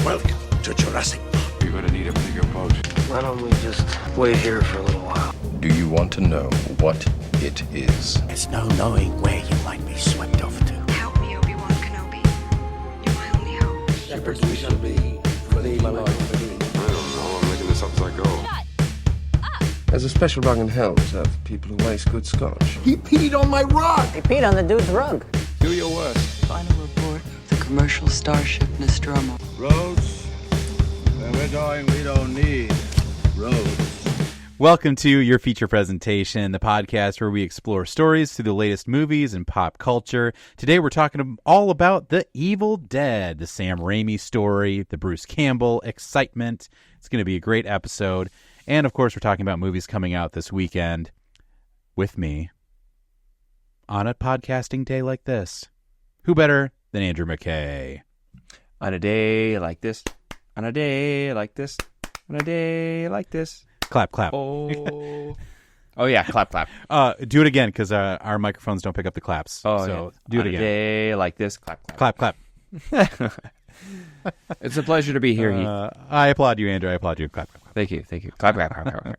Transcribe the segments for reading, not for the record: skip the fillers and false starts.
Welcome to Jurassic Park. You're gonna need a bigger boat. Why don't we just wait here for a little while? Do you want to know what it is? There's no knowing where you might be swept off to. Help me, Obi-Wan Kenobi. You're my only hope. Shepherds we shall be, for thee, my Lord, for thee. I don't know. I'm making this up as I go. There's a special rug in hell reserved for people who waste good scotch. He peed on my rug! He peed on the dude's rug. Do your worst. Final report of the commercial starship Nostromo. Roads? Where we're going, we don't need roads. Welcome to Your Feature Presentation, the podcast where we explore stories through the latest movies and pop culture. Today we're talking all about The Evil Dead, the Sam Raimi story, the Bruce Campbell excitement. It's going to be a great episode. And, of course, we're talking about movies coming out this weekend with me on a podcasting day like this. Who better than Andrew McKay? On a day like this, on a day like this, on a day like this. Clap, clap. Oh, oh yeah, clap, clap. Do it again, because our microphones don't pick up the claps. Oh, so yeah. do it on again. A day like this, clap, clap. Clap, clap. It's a pleasure to be here, Heath. I applaud you, Andrew. I applaud you. Clap, clap, clap. Thank you. Clap, clap, clap,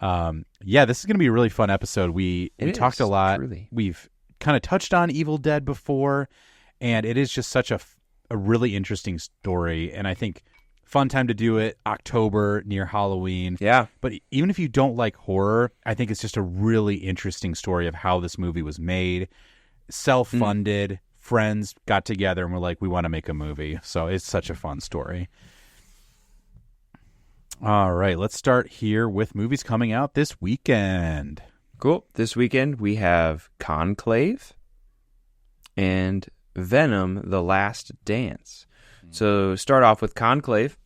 clap. Yeah, this is going to be a really fun episode. We talked a lot. Truly. We've kind of touched on Evil Dead before, and it is just such a really interesting story. And I think fun time to do it, October, near Halloween. Yeah. But even if you don't like horror, I think it's just a really interesting story of how this movie was made. Self-funded. Friends got together and were like, we want to make a movie. So it's such a fun story. All right, let's start here with movies coming out this weekend. Cool. This weekend we have Conclave and Venom: The Last Dance. So start off with Conclave.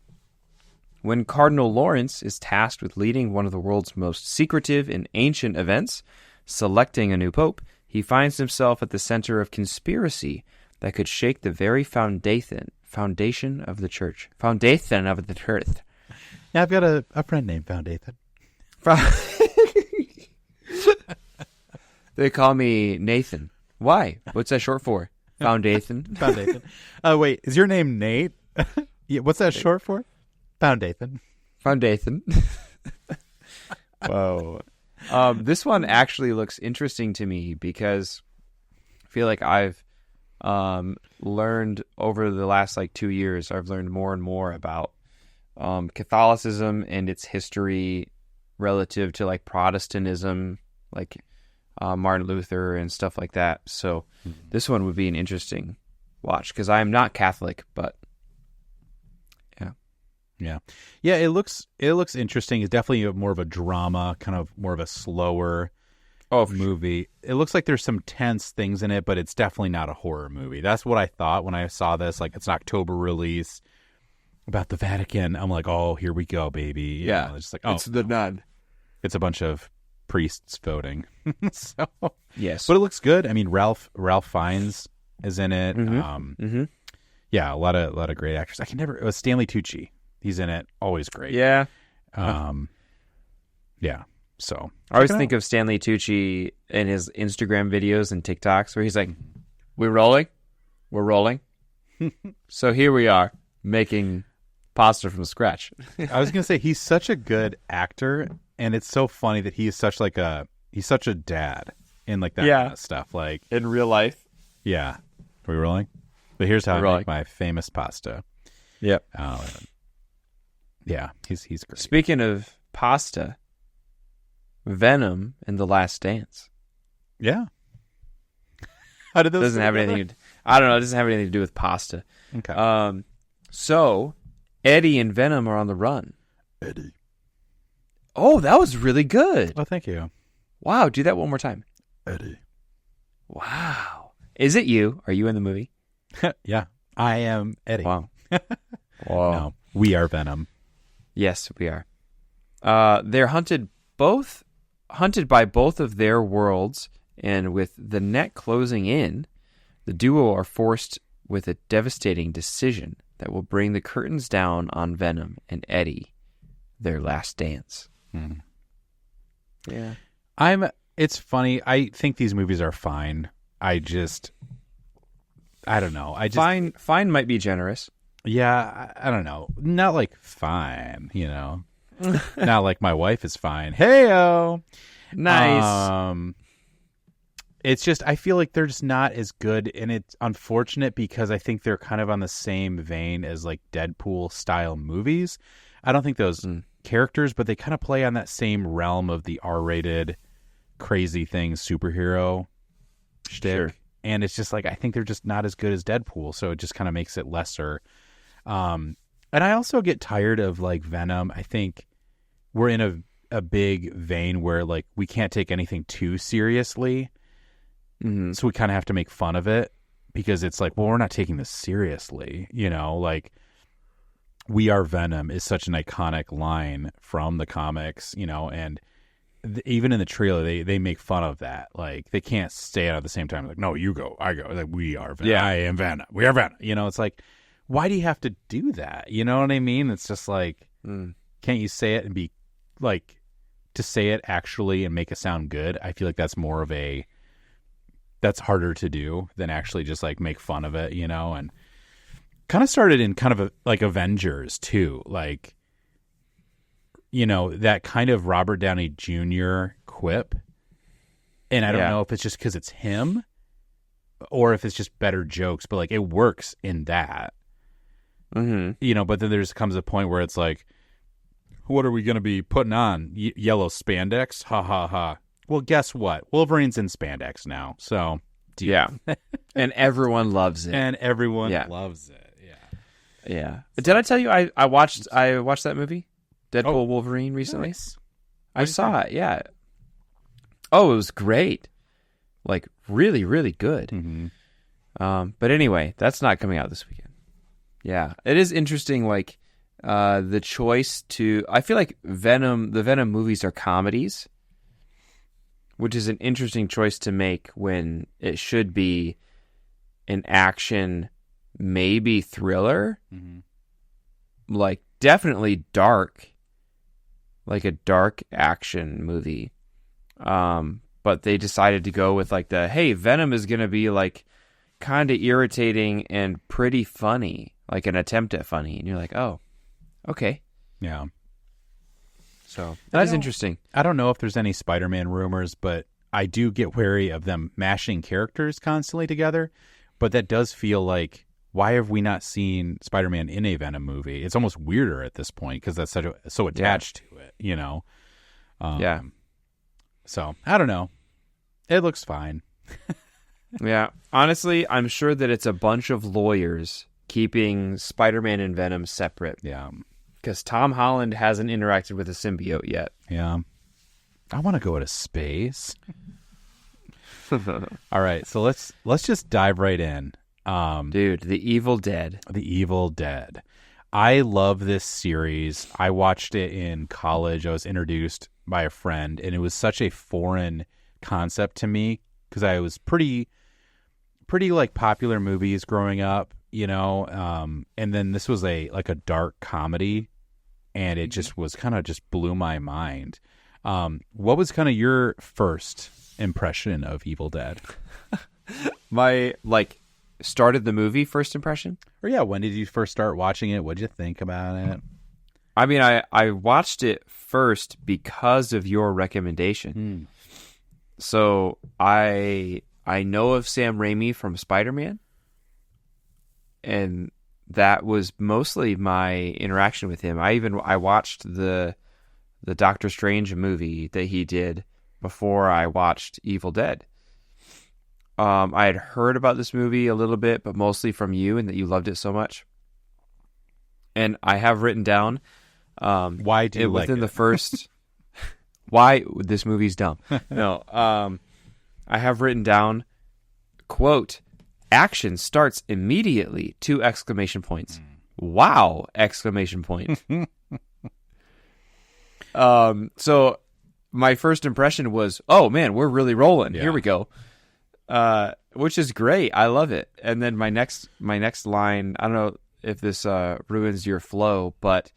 When Cardinal Lawrence is tasked with leading one of the world's most secretive and ancient events, selecting a new pope, he finds himself at the center of conspiracy that could shake the very foundation of the church. Foundation of the church. Yeah, I've got a friend named Foundathan. They call me Nathan. Why? What's that short for? Foundation. Foundathan. Wait, is your name Nate? Yeah, what's that short for? Foundathan. Foundation. Whoa. This one actually looks interesting to me because I feel like I've learned over the last 2 years, I've learned more and more about Catholicism and its history relative to Protestantism, Martin Luther and stuff like that. So this one would be an interesting watch because I am not Catholic, but Yeah, it looks interesting. It's definitely more of a drama, kind of more of a slower movie. It looks like there's some tense things in it, but it's definitely not a horror movie. That's what I thought when I saw this. It's an October release about the Vatican. I'm like, oh, here we go, baby. Yeah, it's just it's the nun. It's a bunch of priests voting. So yes, but it looks good. I mean, Ralph Fiennes is in it. Yeah, a lot of great actors. It was Stanley Tucci. He's in it. Always great. Yeah. Yeah. So I always think of Stanley Tucci in his Instagram videos and TikToks where he's like, we're rolling. So here we are making pasta from scratch. I was going to say, he's such a good actor. And it's so funny that he's such a dad in that kind of stuff. In real life. Yeah. Are we rolling? But here's how I make my famous pasta. Yep. Yeah, he's great. Speaking of pasta, Venom and The Last Dance. Yeah. How did those doesn't have anything? I don't know. It doesn't have anything to do with pasta. Okay. So Eddie and Venom are on the run. Eddie. Oh, that was really good. Oh, thank you. Wow, do that one more time. Eddie. Wow. Is it you? Are you in the movie? Yeah, I am Eddie. Wow. Wow. No, we are Venom. Yes, we are. They're hunted by both of their worlds, and with the net closing in, the duo are forced with a devastating decision that will bring the curtains down on Venom and Eddie, their last dance. Yeah. It's funny. I think these movies are fine. I don't know. I just Fine might be generous. Yeah, I don't know. Not like fine, you know. Not like my wife is fine. Heyo. Nice. It's just I feel like they're just not as good, and it's unfortunate because I think they're kind of on the same vein as like Deadpool style movies. I don't think those characters, but they kind of play on that same realm of the R-rated crazy things superhero shtick. Sure. And it's just like I think they're just not as good as Deadpool, so it just kind of makes it lesser. And I also get tired of like Venom. I think we're in a big vein where like we can't take anything too seriously. Mm-hmm. So we kind of have to make fun of it because it's like, well, we're not taking this seriously, you know, like We Are Venom is such an iconic line from the comics, you know, and even in the trailer, they make fun of that. Like they can't stay out at the same time. Like, no, you go, I go. Like, we are Venom. Yeah. I am Venom. We are Venom. You know, it's like, why do you have to do that? You know what I mean? It's just like, can't you say it and be like, to say it actually and make it sound good? I feel like that's more of that's harder to do than actually just like make fun of it, you know? And kind of started in kind of like Avengers too. Like, you know, that kind of Robert Downey Jr. quip. And I don't know if it's just because it's him or if it's just better jokes, but like it works in that. Mm-hmm. You know, but then there comes a point where it's like, what are we going to be putting on? Yellow spandex? Ha ha ha. Well, guess what? Wolverine's in spandex now. So, yeah. And everyone loves it. And everyone loves it. Yeah. Yeah. Did I tell you I watched that movie? Deadpool Wolverine recently? Nice. I saw it, yeah. Oh, it was great. Like really, really good. Mm-hmm. But anyway, that's not coming out this weekend. Yeah. It is interesting, like the choice to I feel like the Venom movies are comedies, which is an interesting choice to make when it should be an action, maybe thriller, like definitely dark, like a dark action movie. But they decided to go with like hey, Venom is going to be like kind of irritating and pretty funny, like an attempt at funny. And you're like, oh, okay. Yeah. So that's interesting. I don't know if there's any Spider-Man rumors, but I do get wary of them mashing characters constantly together. But that does feel like, why have we not seen Spider-Man in a Venom movie? It's almost weirder at this point because that's so attached to it, you know? Yeah. So, I don't know. It looks fine. Yeah. Honestly, I'm sure that it's a bunch of lawyers keeping Spider-Man and Venom separate. Yeah. Because Tom Holland hasn't interacted with a symbiote yet. Yeah. I want to go to space. All right, so let's just dive right in. Dude, The Evil Dead. The Evil Dead. I love this series. I watched it in college. I was introduced by a friend, and it was such a foreign concept to me because I was pretty like popular movies growing up, you know. And then this was a dark comedy, and it just was kind of just blew my mind. What was kind of your first impression of Evil Dead? My started the movie first impression? Or yeah, when did you first start watching it? What did you think about it? I mean, I watched it first because of your recommendation. So I know of Sam Raimi from Spider-Man, and that was mostly my interaction with him. I watched the Doctor Strange movie that he did before I watched Evil Dead. I had heard about this movie a little bit, but mostly from you, and that you loved it so much. And I have written down why do you like within it? the first why this movie's dumb. No, I have written down, quote, action starts immediately, 2 exclamation points. Wow, exclamation point. So my first impression was, oh man, we're really rolling. Yeah. Here we go. Which is great. I love it. And then my next line, I don't know if this ruins your flow, but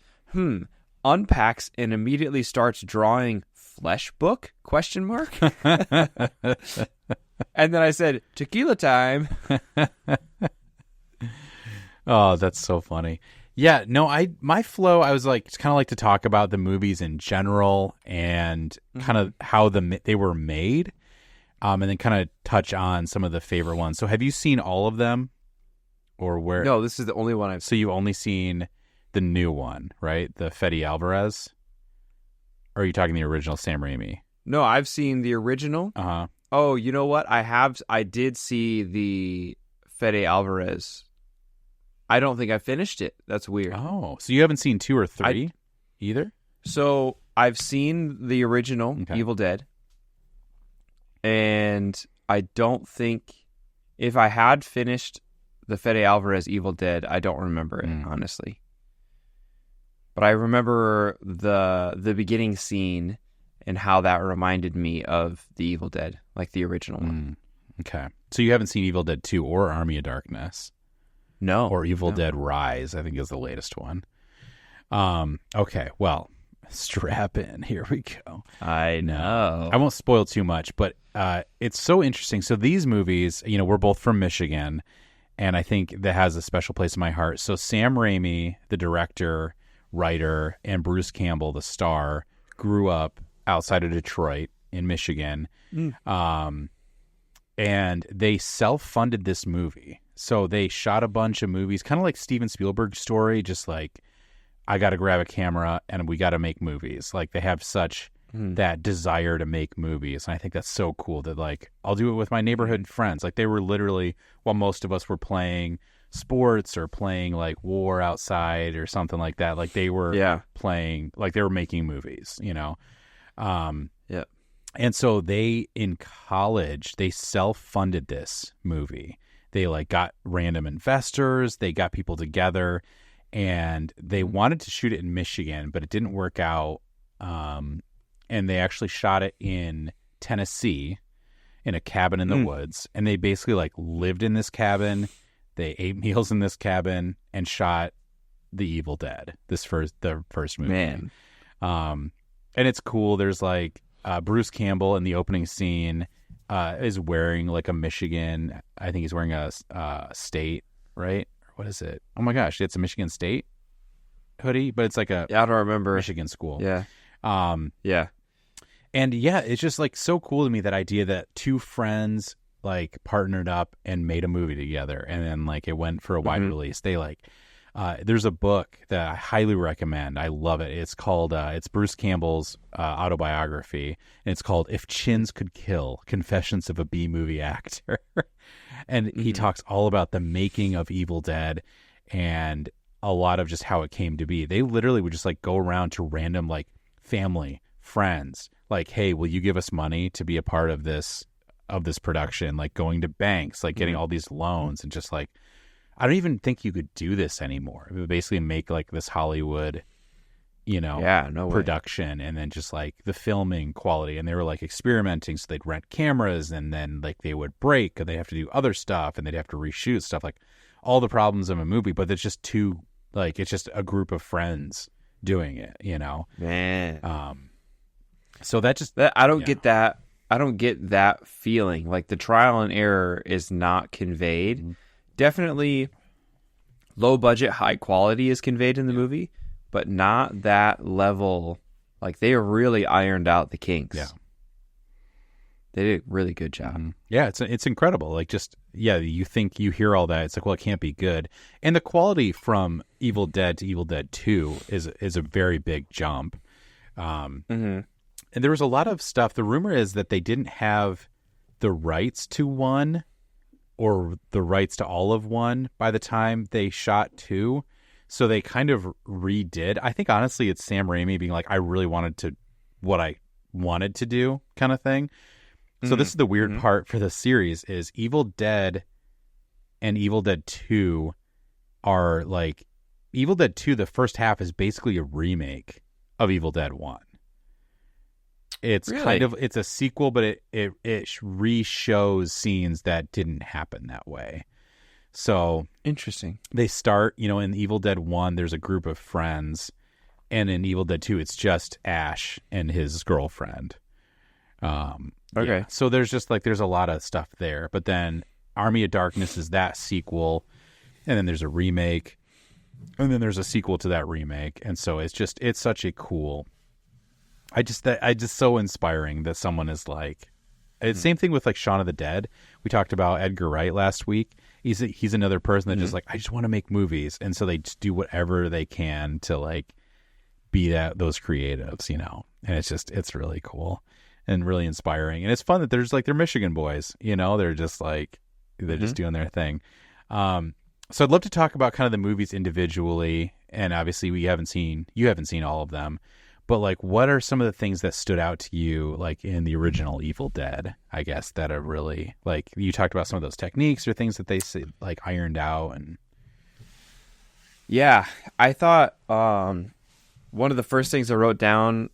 unpacks and immediately starts drawing flesh book ? And then I said, tequila time. Oh, that's so funny. Yeah, no, my flow, I was like, kind of like to talk about the movies in general and kind of how they were made, and then kind of touch on some of the favorite ones. So have you seen all of them? Or where? No, this is the only one I've seen. So you've only seen the new one, right? The Fede Alvarez? Or are you talking the original Sam Raimi? No, I've seen the original. Uh-huh. Oh, you know what? I did see the Fede Alvarez. I don't think I finished it. That's weird. Oh, so you haven't seen 2 or 3 either? So I've seen the original Evil Dead. And I don't think if I had finished the Fede Alvarez Evil Dead, I don't remember it, honestly. But I remember the beginning scene and how that reminded me of the Evil Dead, like the original one. Okay. So you haven't seen Evil Dead 2 or Army of Darkness? No. Or Evil Dead Rise, I think is the latest one. Okay, well, strap in. Here we go. I know. I won't spoil too much, but it's so interesting. So these movies, we're both from Michigan, and I think that has a special place in my heart. So Sam Raimi, the director, writer, and Bruce Campbell, the star, grew up outside of Detroit in Michigan. And they self-funded this movie. So they shot a bunch of movies, kind of like Steven Spielberg's story, just like, I got to grab a camera and we got to make movies. Like, they have such that desire to make movies. And I think that's so cool that, like, I'll do it with my neighborhood friends. Like, they were literally, while most of us were playing sports or playing, like, war outside or something like that, like, they were playing, like, they were making movies, And so they, in college, they self-funded this movie. They, like, got random investors. They got people together. And they wanted to shoot it in Michigan, but it didn't work out. And they actually shot it in Tennessee in a cabin in the woods. And they basically, like, lived in this cabin. They ate meals in this cabin and shot The Evil Dead, the first movie. Man. And it's cool. There's, like, Bruce Campbell in the opening scene is wearing, like, a Michigan. I think he's wearing a state, right? What is it? Oh my gosh, it's a Michigan State hoodie, but it's like a I don't remember. Michigan school. Yeah. And yeah, it's just, like, so cool to me, that idea that two friends, like, partnered up and made a movie together, and then, like, it went for a wide release. They, like, there's a book that I highly recommend. I love it. It's called it's Bruce Campbell's autobiography, and it's called If Chins Could Kill: Confessions of a B-Movie Actor. And he talks all about the making of Evil Dead and a lot of just how it came to be. They literally would just, like, go around to random, like, family, friends, like, hey, will you give us money to be a part of this production? Like, going to banks, like, getting all these loans, and just, like, I don't even think you could do this anymore. It would basically make, like, this Hollywood, production, and then just, like, the filming quality. And they were, like, experimenting, so they'd rent cameras, and then, like, they would break, and they'd have to do other stuff, and they'd have to reshoot stuff, like, all the problems of a movie. But it's just it's just a group of friends doing it, Man. So that just I don't get that. I don't get that feeling. Like, the trial and error is not conveyed. Definitely low budget, high quality is conveyed in the movie, but not that level. Like, they really ironed out the kinks. Yeah. They did a really good job. Yeah, it's incredible. Like, just, you think you hear all that. It's like, well, it can't be good. And the quality from Evil Dead to Evil Dead 2 is a very big jump. And there was a lot of stuff. The rumor is that they didn't have the rights to 1 or the rights to all of 1 by the time they shot 2. So they kind of redid. I think, honestly, it's Sam Raimi being like, I really wanted to, what I wanted to do, kind of thing. So this is the weird part for the series, is Evil Dead and Evil Dead 2 are, like, Evil Dead 2, the first half is basically a remake of Evil Dead 1. It's kind of, it's a sequel, but it re-shows scenes that didn't happen that way. So Interesting. They start, in Evil Dead 1, there's a group of friends, and in Evil Dead 2, it's just Ash and his girlfriend. Okay. Yeah. So there's just like there's a lot of stuff there, but then Army of Darkness is that sequel, and then there's a remake, and then there's a sequel to that remake, and so it's such a cool. I just so inspiring that someone is like, it's same thing with like Shaun of the Dead. We talked about Edgar Wright last week. He's another person that just like, I just want to make movies, and so they just do whatever they can to like be those creatives, you know. And it's really cool and really inspiring, and it's fun that they're Michigan boys, you know. They're just like just doing their thing. So I'd love to talk about kind of the movies individually, and obviously you haven't seen all of them, but like what are some of the things that stood out to you like in the original Evil Dead, I guess, that are really like, you talked about some of those techniques or things that they like ironed out. And yeah, I thought one of the first things I wrote down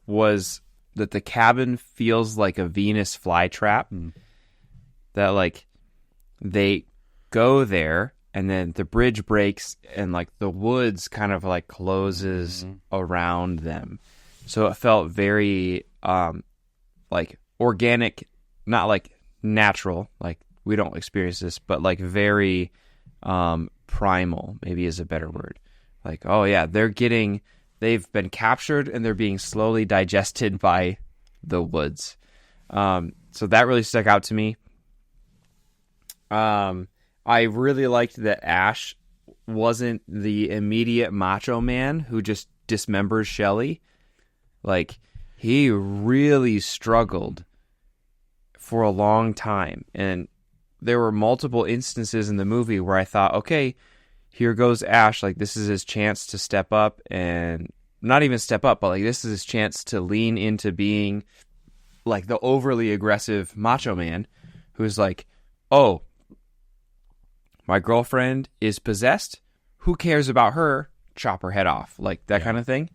was that the cabin feels like a Venus flytrap. That like they go there and then the bridge breaks and like the woods kind of like closes around them. So it felt very like organic, not like natural, like we don't experience this, but like very primal, maybe is a better word. Like, oh yeah, they've been captured and they're being slowly digested by the woods. So that really stuck out to me. I really liked that Ash wasn't the immediate macho man who just dismembers Shelley. Like, he really struggled for a long time. And there were multiple instances in the movie where I thought, okay, here goes Ash. Like, this is his chance to step up, and not even step up, but like this is his chance to lean into being like the overly aggressive macho man who's like, oh, my girlfriend is possessed. Who cares about her? Chop her head off. Like that kind of thing.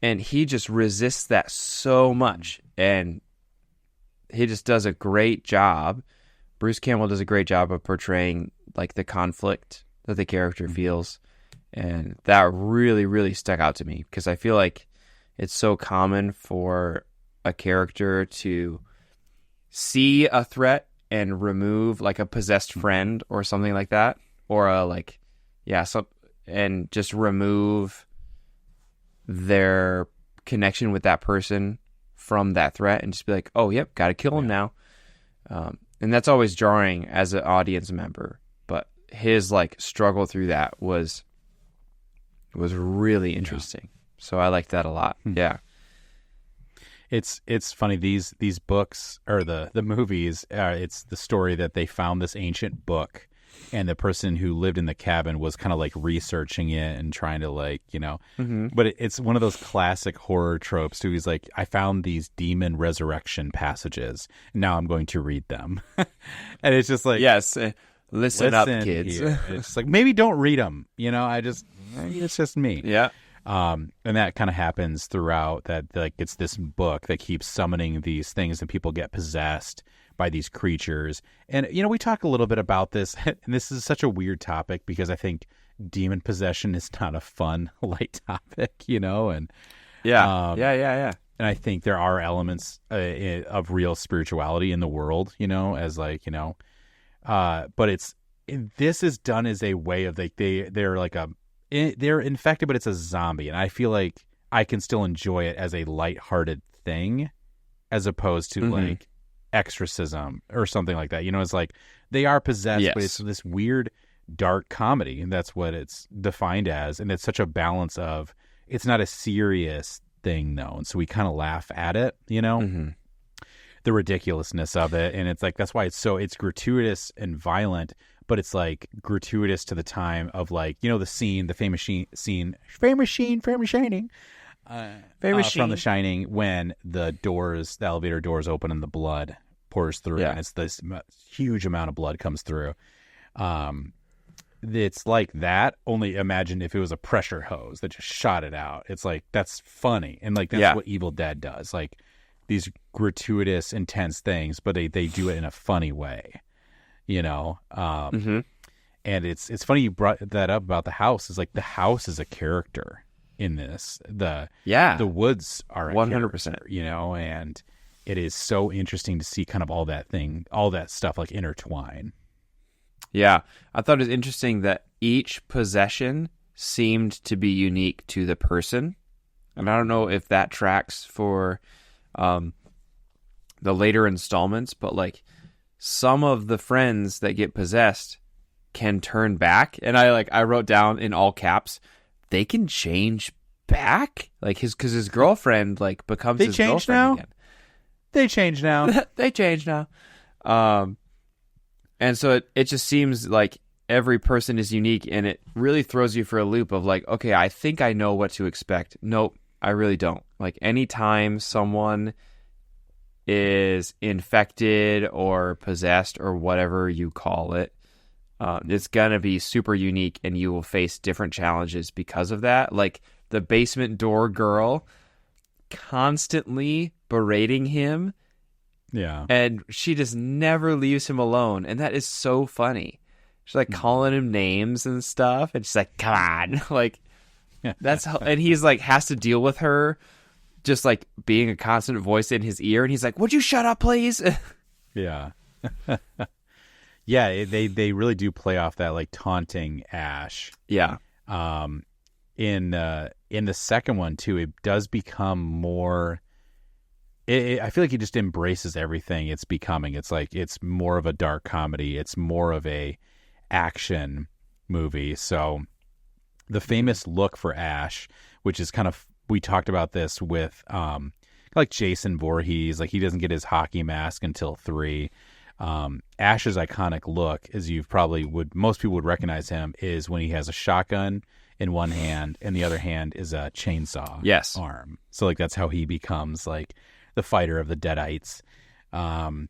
And he just resists that so much. And he just does a great job. Bruce Campbell does a great job of portraying like the conflict that the character feels. And that really, really stuck out to me because I feel like it's so common for a character to see a threat and remove like a possessed friend or something like that, or and just remove their connection with that person from that threat and just be like, oh, yep, got to kill him now. And that's always jarring as an audience member, but his like struggle through that was really interesting. So I liked that a lot. Yeah. It's funny, these books or the movies, it's the story that they found this ancient book and the person who lived in the cabin was kind of like researching it and trying to like, you know, but it's one of those classic horror tropes too. He's like, I found these demon resurrection passages and now I'm going to read them. And it's just like, yes, listen up, kids. It's like, maybe don't read them, you know, it's just me. Yeah. And that kind of happens throughout that, like, it's this book that keeps summoning these things and people get possessed by these creatures. And, you know, we talk a little bit about this, and this is such a weird topic because I think demon possession is not a fun, light topic, you know? And yeah. And I think there are elements of real spirituality in the world, you know, as like, you know, but this is done as a way of like, they're like they're infected, but it's a zombie. And I feel like I can still enjoy it as a lighthearted thing as opposed to like exorcism or something like that. You know, it's like they are possessed, but it's this weird dark comedy. And that's what it's defined as. And it's such a balance of, it's not a serious thing though. And so we kind of laugh at it, you know, the ridiculousness of it. And it's like, that's why it's gratuitous and violent, but it's like gratuitous to the time of like, you know, the famous scene from The Shining when the elevator doors open and the blood pours through and it's this huge amount of blood comes through. It's like that, only imagine if it was a pressure hose that just shot it out. It's like, that's funny. And like, that's what Evil Dead does. Like these gratuitous, intense things, but they do it in a funny way. You know, and it's funny you brought that up about the house. Is like the house is a character, in this. The woods are a 100%. character, you know, and it is so interesting to see kind of all that stuff like intertwine. Yeah, I thought it was interesting that each possession seemed to be unique to the person. And I don't know if that tracks for the later installments, but like some of the friends that get possessed can turn back. And I wrote down in all caps, they can change back? Like because his girlfriend like becomes his girlfriend again. They change now. They change now. And so it just seems like every person is unique, and it really throws you for a loop of like, okay, I think I know what to expect. Nope, I really don't. Like anytime someone is infected or possessed or whatever you call it, it's going to be super unique, and you will face different challenges because of that. Like the basement door girl constantly berating him. Yeah. And she just never leaves him alone. And that is so funny. She's like calling him names and stuff. And she's like, come on. Like, that's how, and he's like, has to deal with her just like being a constant voice in his ear. And he's like, would you shut up, please? Yeah. Yeah. They really do play off that like taunting Ash. Yeah. In the second one too, it does become more. I feel like he just embraces everything it's becoming. It's like it's more of a dark comedy. It's more of a action movie. So the famous look for Ash, which is kind of, we talked about this with like Jason Voorhees, like he doesn't get his hockey mask until 3. Ash's iconic look, as most people would recognize him, is when he has a shotgun in one hand and the other hand is a chainsaw arm. So like that's how he becomes like the fighter of the Deadites. And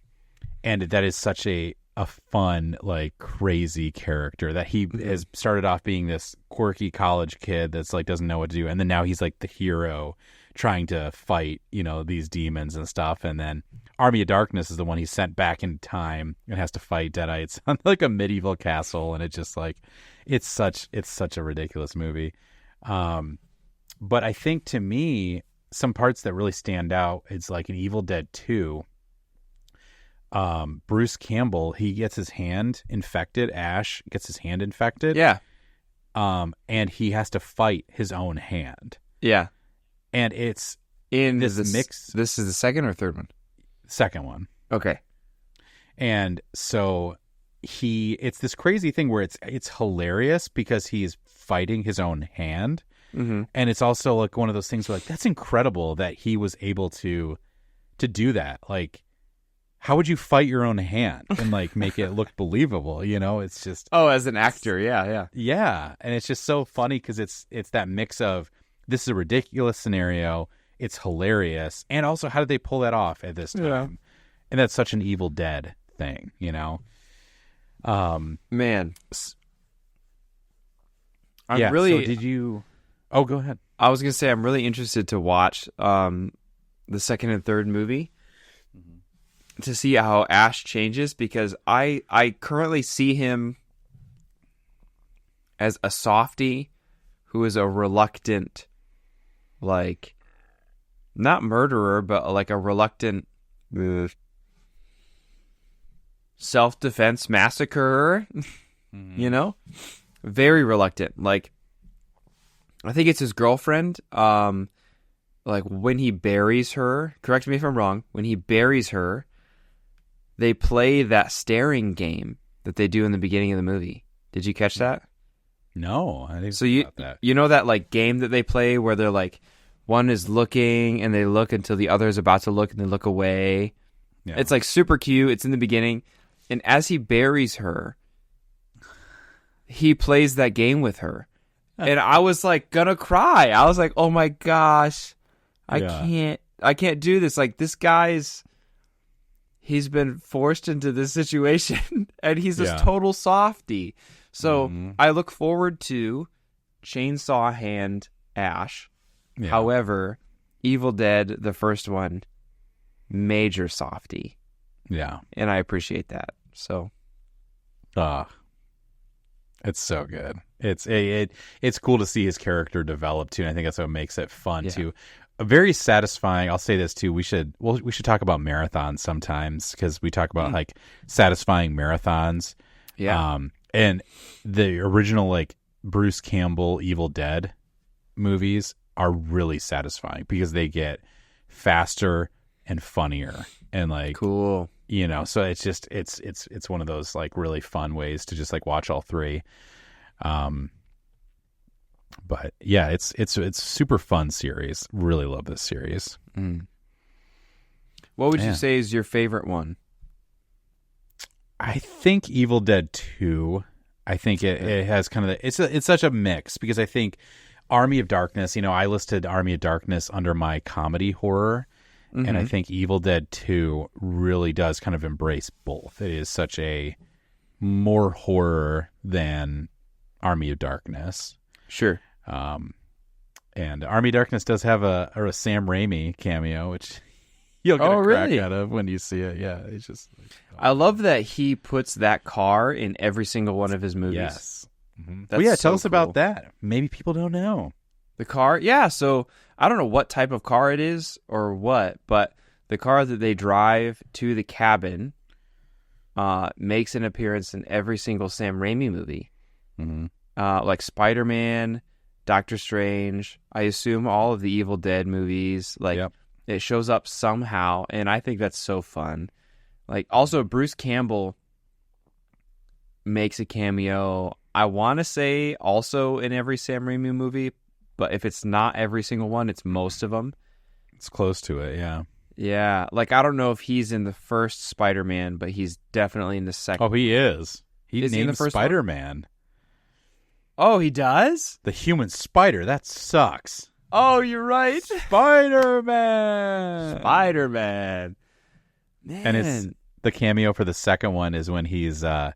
that is such a fun, like crazy character that he has started off being this quirky college kid that's like doesn't know what to do, and then now he's like the hero trying to fight, you know, these demons and stuff. And then Army of Darkness is the one he's sent back in time and has to fight Deadites on like a medieval castle, and it's just like it's such a ridiculous movie. But I think to me, some parts that really stand out, it's like in Evil Dead 2, Bruce Campbell, he gets his hand infected. Ash gets his hand infected. Yeah. And he has to fight his own hand. Yeah. And it's in this mix. This is the second or third one? Second one. Okay. And so it's this crazy thing where it's hilarious because he's fighting his own hand. Mm-hmm. And it's also like one of those things where like, that's incredible that he was able to do that. Like, how would you fight your own hand and like make it look believable? You know, it's just, as an actor. Yeah. Yeah. And it's just so funny because it's that mix of, this is a ridiculous scenario, it's hilarious, and also how did they pull that off at this time? Yeah. And that's such an Evil Dead thing, you know? Man. So did you... Oh, go ahead. I was going to say, I'm really interested to watch the second and third movie to see how Ash changes, because I currently see him as a softie who is a reluctant, like, not murderer, but like a reluctant self-defense massacrer, you know? Very reluctant. Like, I think it's his girlfriend. Like when he buries her, correct me if I'm wrong, when he buries her, they play that staring game that they do in the beginning of the movie. Did you catch that? No, I didn't. So about that. You know that like game that they play where they're like, one is looking and they look until the other is about to look and they look away. Yeah. It's like super cute. It's in the beginning. And as he buries her, he plays that game with her. And I was like gonna cry. I was like, oh my gosh, I can't do this. Like this he's been forced into this situation and he's this total softie. So I look forward to Chainsaw Hand Ash. Yeah. However, Evil Dead, the first one, major softie. Yeah. And I appreciate that. So. It's so good. It's cool to see his character develop too, and I think that's what makes it fun too. A very satisfying. I'll say this too. We should talk about marathons sometimes because we talk about like satisfying marathons. Yeah. And the original like Bruce Campbell Evil Dead movies are really satisfying because they get faster and funnier and like Cool. you know, so it's just it's one of those like really fun ways to just like watch all three. But yeah, it's super fun series. Really love this series. What would you say is your favorite one? I think Evil Dead 2. I think it has kind of it's such a mix because I think Army of Darkness, you know, I listed Army of Darkness under my comedy horror. And I think Evil Dead 2 really does kind of embrace both. It is such a more horror than Army of Darkness. Sure. And Army of Darkness does have a Sam Raimi cameo, which you'll get a crack out of when you see it. Yeah, it's just. I love that he puts that car in every single one of his movies. Yes. That's Well, so tell us about that. Maybe people don't know. The car? Yeah, so I don't know what type of car it is or what, but the car that they drive to the cabin makes an appearance in every single Sam Raimi movie. Like Spider-Man, Doctor Strange, I assume all of the Evil Dead movies. Like, it shows up somehow, and I think that's so fun. Like, also, Bruce Campbell makes a cameo, I want to say, also in every Sam Raimi movie, but if it's not every single one, it's most of them. It's close to it, yeah. Yeah, like I don't know if he's in the first Spider-Man, but he's definitely in the second. Oh, he is. Is he in the first one? Spider-Man. Oh, he does? The human spider. That sucks. Oh, you're right. Spider-Man. Spider-Man. Man. And it's the cameo for the second one is when he's they're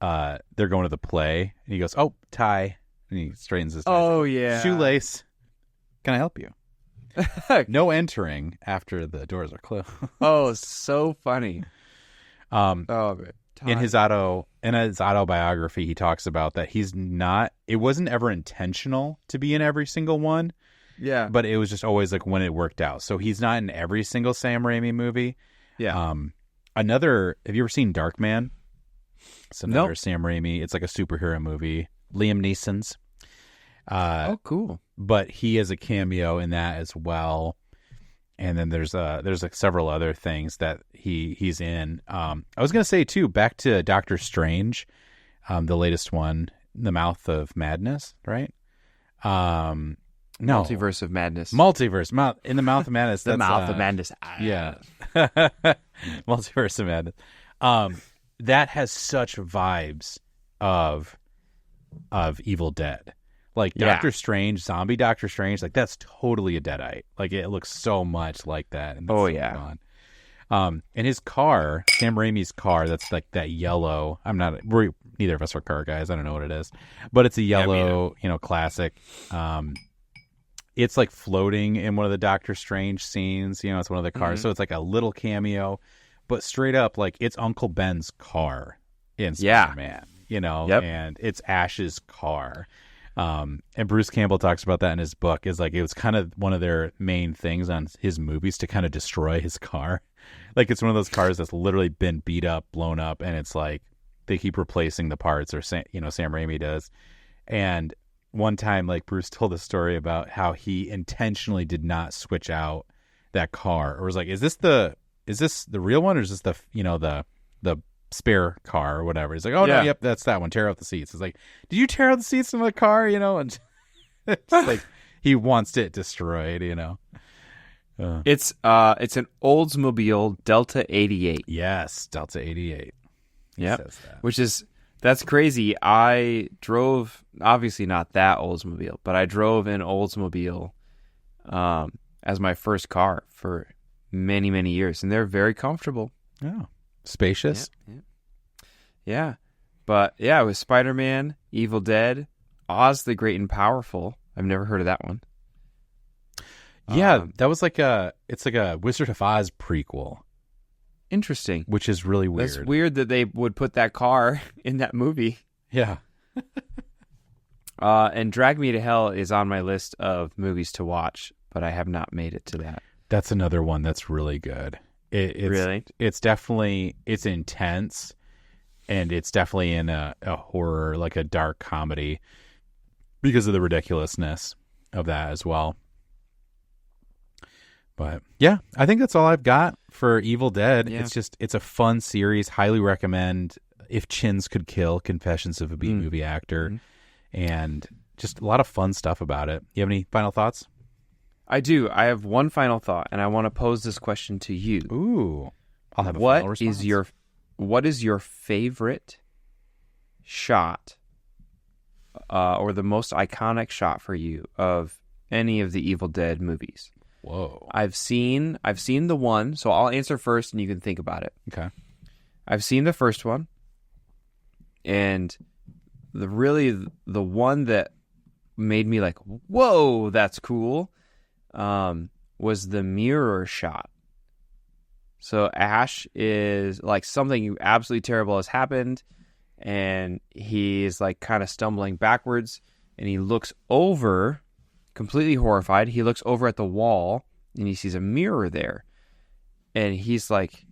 going to the play and he goes, "Oh, tie." And he straightens his tie. Oh, yeah. Shoelace. Can I help you? No entering after the doors are closed. Oh, so funny. Oh, man. In his autobiography, he talks about that it wasn't ever intentional to be in every single one. Yeah. But it was just always like when it worked out. So he's not in every single Sam Raimi movie. Yeah. Have you ever seen Darkman? It's another Nope. Sam Raimi. It's like a superhero movie. Liam Neeson's. Oh, cool. But he has a cameo in that as well. And then there's like several other things that he's in. I was gonna say too, back to Doctor Strange, the latest one, The Mouth of Madness, right? No, Multiverse of Madness. In the Mouth of Madness. The that's, Mouth of Madness. Yeah, Multiverse of Madness. That has such vibes of Evil Dead. Like Doctor Strange, zombie Doctor Strange, like that's totally a Deadite. Like it looks so much like that. And that's so fun. And his car, Sam Raimi's car, that's like that yellow. Neither of us are car guys. I don't know what it is, but it's a yellow, classic. It's like floating in one of the Doctor Strange scenes. It's one of the cars, so it's like a little cameo, but straight up, like it's Uncle Ben's car in Spider-Man. And it's Ash's car. And Bruce Campbell talks about that in his book, is like it was kind of one of their main things on his movies to kind of destroy his car. Like it's one of those cars that's literally been beat up, blown up, and it's like they keep replacing the parts, or Sam Raimi does. And one time, like Bruce told a story about how he intentionally did not switch out that car, or was like, is this the real one, or is this the spare car or whatever? He's like, oh no, yep, that's that one. Tear out the seats. It's like, did you tear out the seats in the car? And it's like he wants it destroyed. It's an Oldsmobile Delta 88. Yes, Delta 88. Yeah, that's crazy. I drove, obviously not that Oldsmobile, but I drove an Oldsmobile as my first car for many, many years, and they're very comfortable. Oh. Spacious. Yeah. But yeah, it was Spider-Man, Evil Dead, Oz the Great and Powerful. I've never heard of that one. Yeah, that was it's like a Wizard of Oz prequel. Interesting. Which is really weird. That's weird that they would put that car in that movie. Yeah. And Drag Me to Hell is on my list of movies to watch, but I have not made it to that. That's another one that's really good. Really? It's definitely, it's intense, and it's definitely in a horror, like a dark comedy, because of the ridiculousness of that as well. But yeah, I think that's all I've got for Evil Dead. Yeah. It's a fun series. Highly recommend If Chins Could Kill, Confessions of a B-Movie Actor, and just a lot of fun stuff about it. You have any final thoughts? I do. I have one final thought, and I want to pose this question to you. Ooh. I'll have a final response. What is your favorite shot or the most iconic shot for you of any of the Evil Dead movies? Whoa. I've seen the one, so I'll answer first and you can think about it. Okay. I've seen the first one, and the one that made me like, whoa, that's cool, was the mirror shot. So Ash is like, something absolutely terrible has happened, and he's like kind of stumbling backwards, and he looks over, completely horrified. He looks over at the wall, and he sees a mirror there, and he's like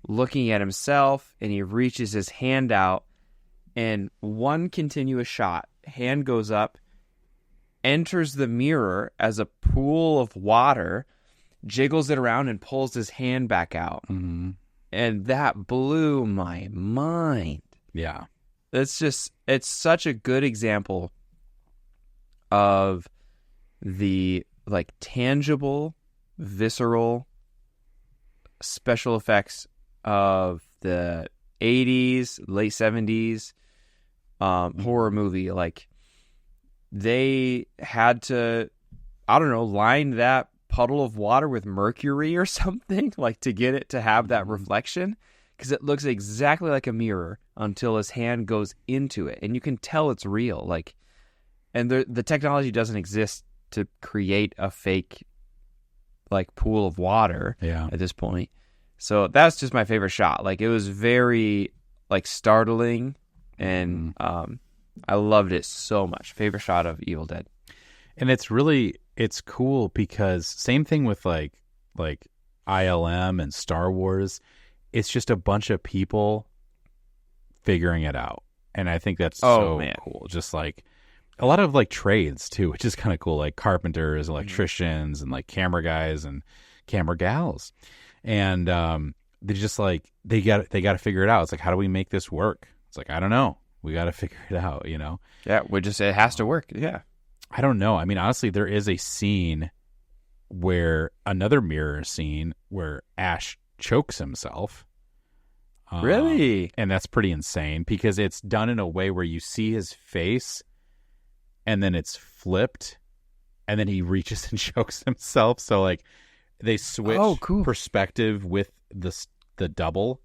looking at himself, and he reaches his hand out, and one continuous shot, hand goes up, enters the mirror as a pool of water, jiggles it around, and pulls his hand back out. Mm-hmm. And that blew my mind. Yeah. It's such a good example of the like tangible, visceral special effects of the 80s, late 70s horror movie. Like, they had to, I don't know, line that puddle of water with mercury or something, like, to get it to have that reflection, because it looks exactly like a mirror until his hand goes into it, and you can tell it's real. Like, and the technology doesn't exist to create a fake like pool of water at this point. So that's just my favorite shot. Like, it was very like startling, and I loved it so much. Favorite shot of Evil Dead. And it's cool because same thing with like ILM and Star Wars. It's just a bunch of people figuring it out. And I think that's so cool. Just like a lot of like trades too, which is kind of cool. Like carpenters, electricians, and like camera guys and camera gals. And they just like they got to figure it out. It's like, how do we make this work? It's like, I don't know. We got to figure it out, you know? Yeah, it has to work. Yeah. I don't know. I mean, honestly, there is a scene where another mirror scene where Ash chokes himself. Really? And that's pretty insane because it's done in a way where you see his face and then it's flipped and then he reaches and chokes himself. So like they switch perspective with the double.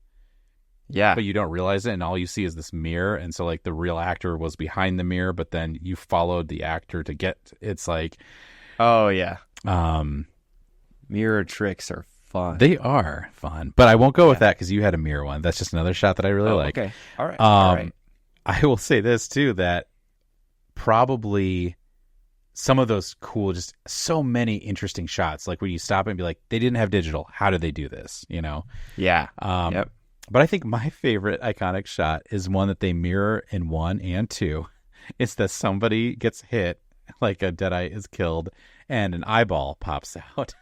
Yeah. But you don't realize it, and all you see is this mirror. And so like the real actor was behind the mirror, but then you followed the actor to get, it's like, oh yeah. Mirror tricks are fun. They are fun, but I won't go with that because you had a mirror one. That's just another shot that I really like. Okay. All right. All right. I will say this too, that probably some of those cool, just so many interesting shots, like when you stop and be like, they didn't have digital. How did they do this? You know? Yeah. Yep. But I think my favorite iconic shot is one that they mirror in 1 and 2. It's that somebody gets hit, like a Deadeye is killed, and an eyeball pops out.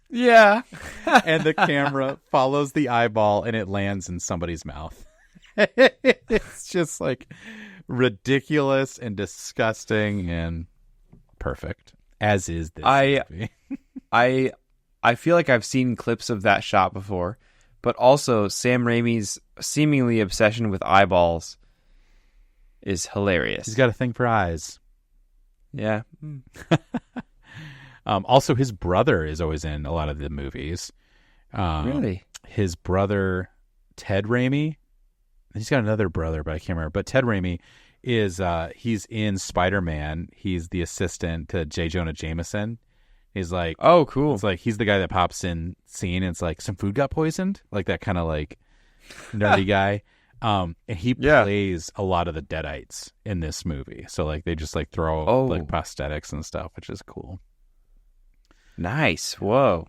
Yeah. And the camera follows the eyeball, and it lands in somebody's mouth. It's just like ridiculous and disgusting and perfect, as is this movie. I feel like I've seen clips of that shot before. But also, Sam Raimi's seemingly obsession with eyeballs is hilarious. He's got a thing for eyes. Yeah. Also, his brother is always in a lot of the movies. Really? His brother, Ted Raimi. He's got another brother, but I can't remember. But Ted Raimi is he's in Spider-Man. He's the assistant to J. Jonah Jameson. He's like, oh, cool. It's like he's the guy that pops in scene and it's like some food got poisoned, like that kind of like nerdy guy. And he plays a lot of the Deadites in this movie. So like they just like throw like prosthetics and stuff, which is cool. Nice. Whoa.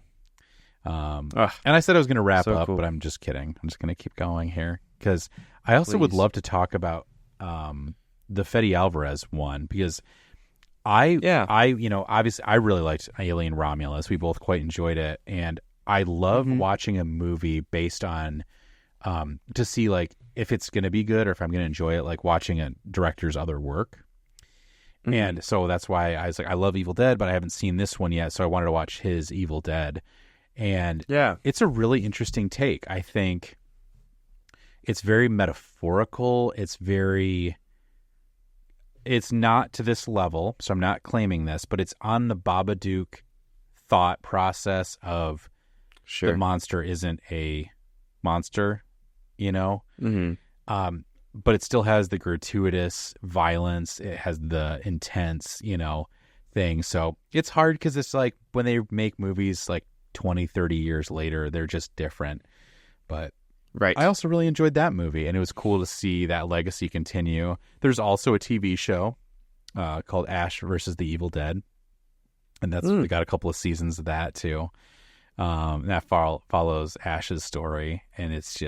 And I said I was going to wrap up, cool. but I'm just kidding. I'm just going to keep going here because I also would love to talk about the Fede Alvarez one because I obviously I really liked Alien Romulus. We both quite enjoyed it, and I love watching a movie based on to see like if it's going to be good or if I'm going to enjoy it, like watching a director's other work. And so that's why I was like, I love Evil Dead, but I haven't seen this one yet, so I wanted to watch his Evil Dead. And it's a really interesting take. I think it's very metaphorical. It's not to this level, so I'm not claiming this, but it's on the Babadook thought process of the monster isn't a monster, you know? But it still has the gratuitous violence. It has the intense, thing. So it's hard because it's like when they make movies like 20, 30 years later, they're just different. But I also really enjoyed that movie, and it was cool to see that legacy continue. There's also a TV show called Ash versus the Evil Dead, and that's we got a couple of seasons of that too. That follows Ash's story, and it's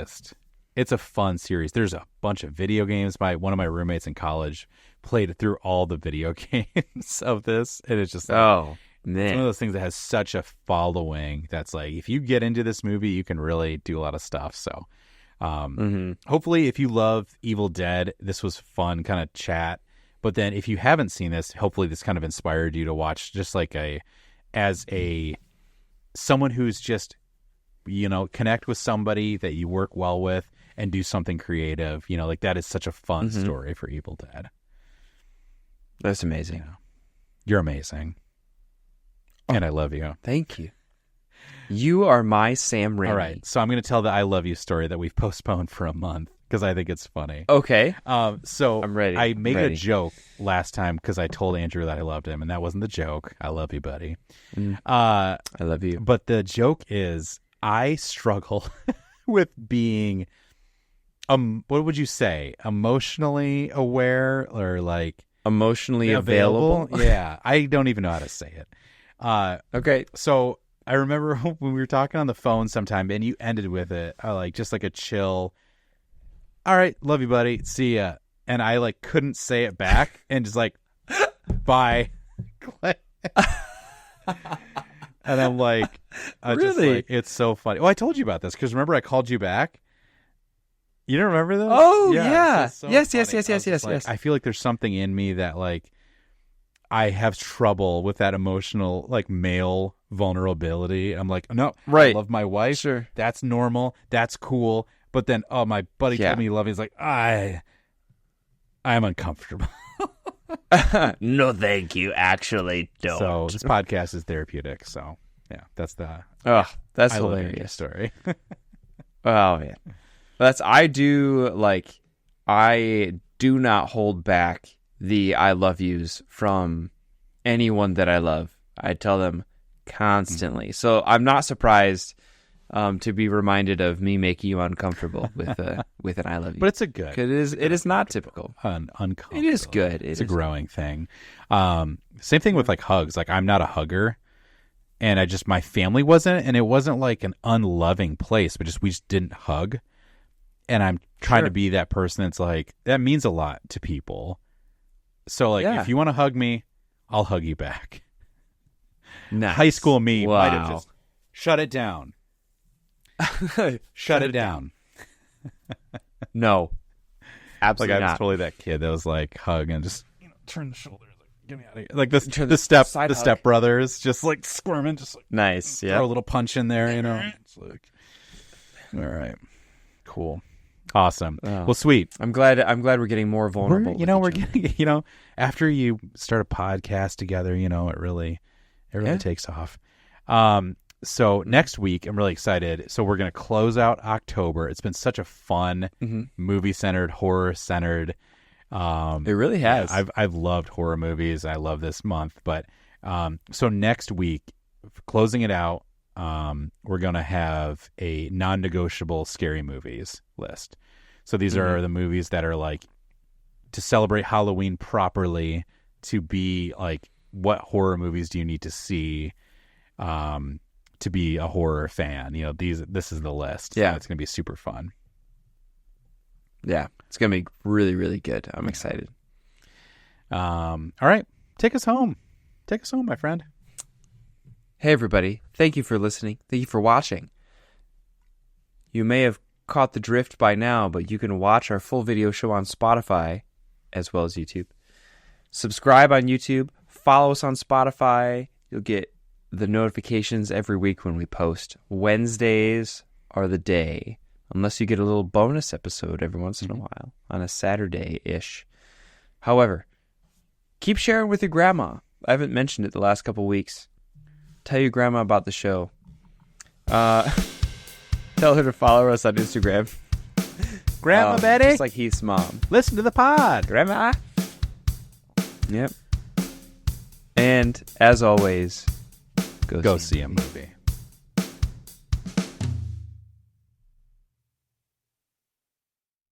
a fun series. There's a bunch of video games. One of my roommates in college played through all the video games of this, and it's just like, man. It's one of those things that has such a following that's like, if you get into this movie, you can really do a lot of stuff. So hopefully if you love Evil Dead, this was fun kind of chat. But then if you haven't seen this, hopefully this kind of inspired you to watch just like someone who's just, connect with somebody that you work well with and do something creative. Like that is such a fun story for Evil Dead. That's amazing. You're amazing. And I love you. Thank you. You are my Sam Raimi. All right. So I'm going to tell the I love you story that we've postponed for a month because I think it's funny. Okay. So I'm ready. I made a joke last time because I told Andrew that I loved him, and that wasn't the joke. I love you, buddy. I love you. But the joke is I struggle with being, what would you say? Emotionally aware or like emotionally available? Yeah. I don't even know how to say it. Okay. So I remember when we were talking on the phone sometime and you ended with it, just like a chill, all right, love you, buddy. See ya. And I like couldn't say it back and just like, bye. And I'm like, really? It's so funny. Oh, I told you about this because remember I called you back? You don't remember this? Oh, yeah. So yes. Like, I feel like there's something in me that like, I have trouble with that emotional, like male vulnerability. I'm like, no, I love my wife. Sure. That's normal. That's cool. But then, my buddy told me he loved me. He's like, I'm uncomfortable. No, thank you. Actually, don't. So this podcast is therapeutic. So yeah, that's the. Oh, that's I hilarious story. Oh yeah, I do not hold back the I love yous from anyone that I love. I tell them constantly. So I'm not surprised to be reminded of me making you uncomfortable with an I love you. But it's a good. It is not typical. Uncomfortable. It is good. It's a growing thing. Same thing with like hugs. Like I'm not a hugger, and my family wasn't, and it wasn't like an unloving place, but we just didn't hug. And I'm trying to be that person that's like, that means a lot to people. So like, if you want to hug me, I'll hug you back. Nice. High school me might have just shut it down. Shut it down. No, absolutely like I was not. totally that kid that was like hug and just turn the shoulders, like get me out of here. Like the step brothers, just like squirming, just like nice. Yeah, throw a little punch in there, It's like, all right, cool. Awesome. Oh. Well, sweet. I'm glad we're getting more vulnerable. We're getting, after you start a podcast together, it really takes off. So next week, I'm really excited. So we're going to close out October. It's been such a fun, movie-centered, horror-centered. It really has. I've loved horror movies. I love this month. But so next week, closing it out, we're going to have a non-negotiable scary movies list. So these are the movies that are like to celebrate Halloween properly, to be like, what horror movies do you need to see to be a horror fan? You know, this is the list. Yeah. It's going to be super fun. Yeah, it's going to be really, really good. I'm excited. All right. Take us home. Take us home, my friend. Hey, everybody. Thank you for listening. Thank you for watching. You may have caught the drift by now, but you can watch our full video show on Spotify as well as YouTube. Subscribe on YouTube. Follow us on Spotify. You'll get the notifications every week when we post. Wednesdays are the day, unless you get a little bonus episode every once in a while on a Saturday-ish. However, keep sharing with your grandma. I haven't mentioned it the last couple weeks. Tell your grandma about the show. Tell her to follow us on Instagram. Grandma Betty, just like Heath's mom. listen to the pod. Grandma. Yep. And as always, Go see a movie.